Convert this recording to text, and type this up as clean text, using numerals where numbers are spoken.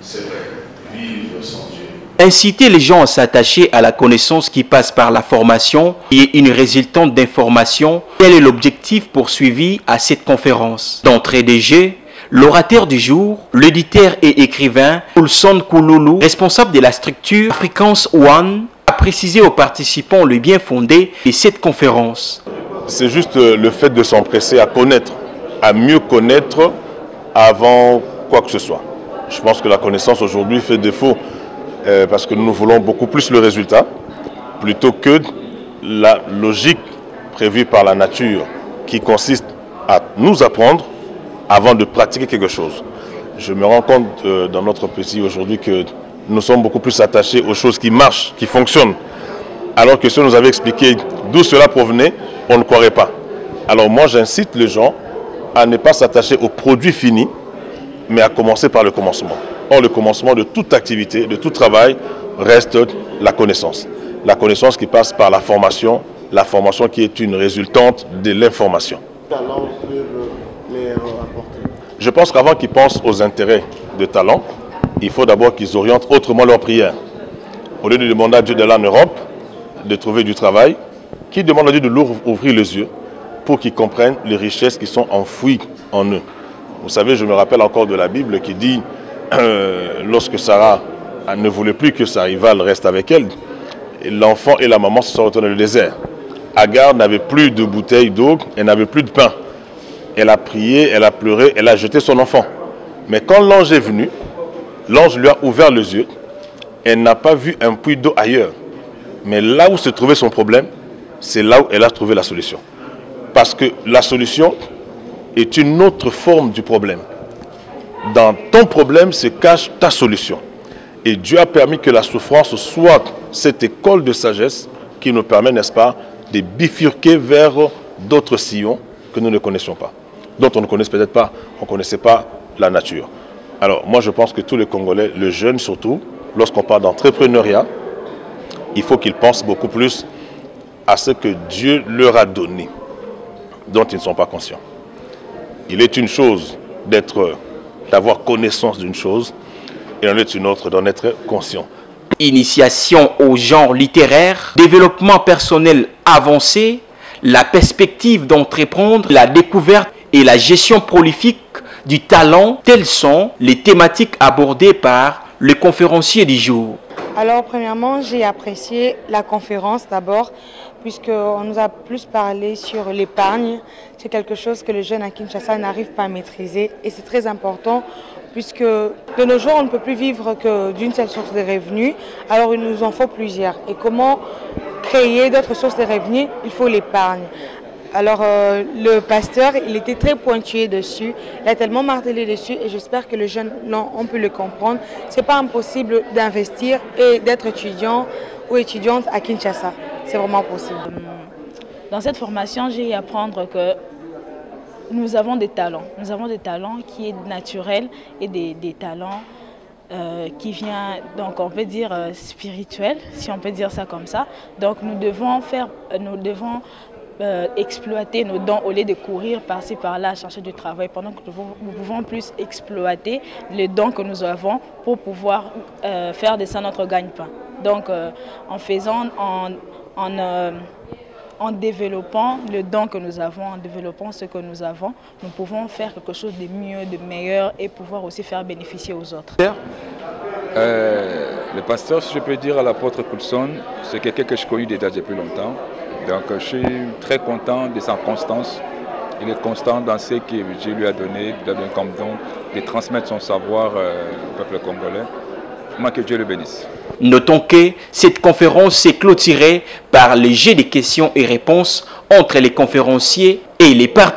C'est vrai, vivre sans Dieu. Inciter les gens à s'attacher à la connaissance qui passe par la formation et une résultante d'information, tel est l'objectif poursuivi à cette conférence. D'entrée des jeux, l'orateur du jour, l'éditeur et écrivain Ulson Kouloulou, responsable de la structure Afrikaans One, a précisé aux participants le bien fondé de cette conférence. C'est juste le fait de s'empresser à connaître, à mieux connaître avant quoi que ce soit. Je pense que la connaissance aujourd'hui fait défaut parce que nous voulons beaucoup plus le résultat plutôt que la logique prévue par la nature qui consiste à nous apprendre avant de pratiquer quelque chose. Je me rends compte dans notre pays aujourd'hui que nous sommes beaucoup plus attachés aux choses qui marchent, qui fonctionnent. Alors que si on nous avait expliqué d'où cela provenait, on ne croirait pas. Alors moi j'incite les gens à ne pas s'attacher aux produits finis, mais à commencer par le commencement. Or le commencement de toute activité, de tout travail, reste la connaissance. La connaissance qui passe par la formation qui est une résultante de l'information. Je pense qu'avant qu'ils pensent aux intérêts de talent, il faut d'abord qu'ils orientent autrement leur prière. Au lieu de demander à Dieu d'aller en Europe, de trouver du travail, qu'ils demandent à Dieu de leur ouvrir les yeux pour qu'ils comprennent les richesses qui sont enfouies en eux. Vous savez, je me rappelle encore de la Bible qui dit, lorsque Sarah ne voulait plus que sa rivale reste avec elle, l'enfant et la maman se sont retournés dans le désert. Agar n'avait plus de bouteille d'eau, elle n'avait plus de pain. Elle a prié, elle a pleuré, elle a jeté son enfant. Mais quand l'ange est venu, l'ange lui a ouvert les yeux. Elle n'a pas vu un puits d'eau ailleurs. Mais là où se trouvait son problème, c'est là où elle a trouvé la solution. Parce que la solution est une autre forme du problème. Dans ton problème se cache ta solution. Et Dieu a permis que la souffrance soit cette école de sagesse qui nous permet, n'est-ce pas, de bifurquer vers d'autres sillons que nous ne connaissions pas, dont on ne connaissait peut-être pas, on ne connaissait pas la nature. Alors moi je pense que tous les Congolais, les jeunes surtout, lorsqu'on parle d'entrepreneuriat, il faut qu'ils pensent beaucoup plus à ce que Dieu leur a donné, dont ils ne sont pas conscients. Il est une chose d'avoir connaissance d'une chose, et en est une autre d'en être conscient. Initiation au genre littéraire, développement personnel avancé, la perspective d'entreprendre, la découverte et la gestion prolifique du talent, telles sont les thématiques abordées par le conférencier du jour. Alors premièrement, j'ai apprécié la conférence d'abord, puisqu'on nous a plus parlé sur l'épargne. C'est quelque chose que les jeunes à Kinshasa n'arrivent pas à maîtriser et c'est très important puisque de nos jours, on ne peut plus vivre que d'une seule source de revenus, alors il nous en faut plusieurs. Et comment créer d'autres sources de revenus? Il faut l'épargne. Alors le pasteur, il était très pointué dessus, il a tellement martelé dessus et j'espère que les jeunes ont pu le comprendre. Ce n'est pas impossible d'investir et d'être étudiant ou étudiante à Kinshasa. C'est vraiment possible. Dans cette formation, j'ai à apprendre que nous avons des talents. Nous avons des talents qui sont naturels et des talents qui viennent, donc on peut dire spirituels, si on peut dire ça comme ça. Donc nous devons exploiter nos dons au lieu de courir par-ci par-là à chercher du travail, pendant que nous pouvons plus exploiter les dons que nous avons pour pouvoir faire de ça notre gagne-pain. Donc en développant le don que nous avons, en développant ce que nous avons, nous pouvons faire quelque chose de mieux, de meilleur et pouvoir aussi faire bénéficier aux autres. Le pasteur, si je peux dire, à l'apôtre Coulson, c'est quelqu'un que je connais déjà depuis longtemps. Donc je suis très content de sa constance. Il est constant dans ce que Dieu lui a donné comme don, de transmettre son savoir au peuple congolais. Moi, que Dieu le bénisse. Notons que cette conférence s'est clôturée par le jeu de questions et réponses entre les conférenciers et les participants.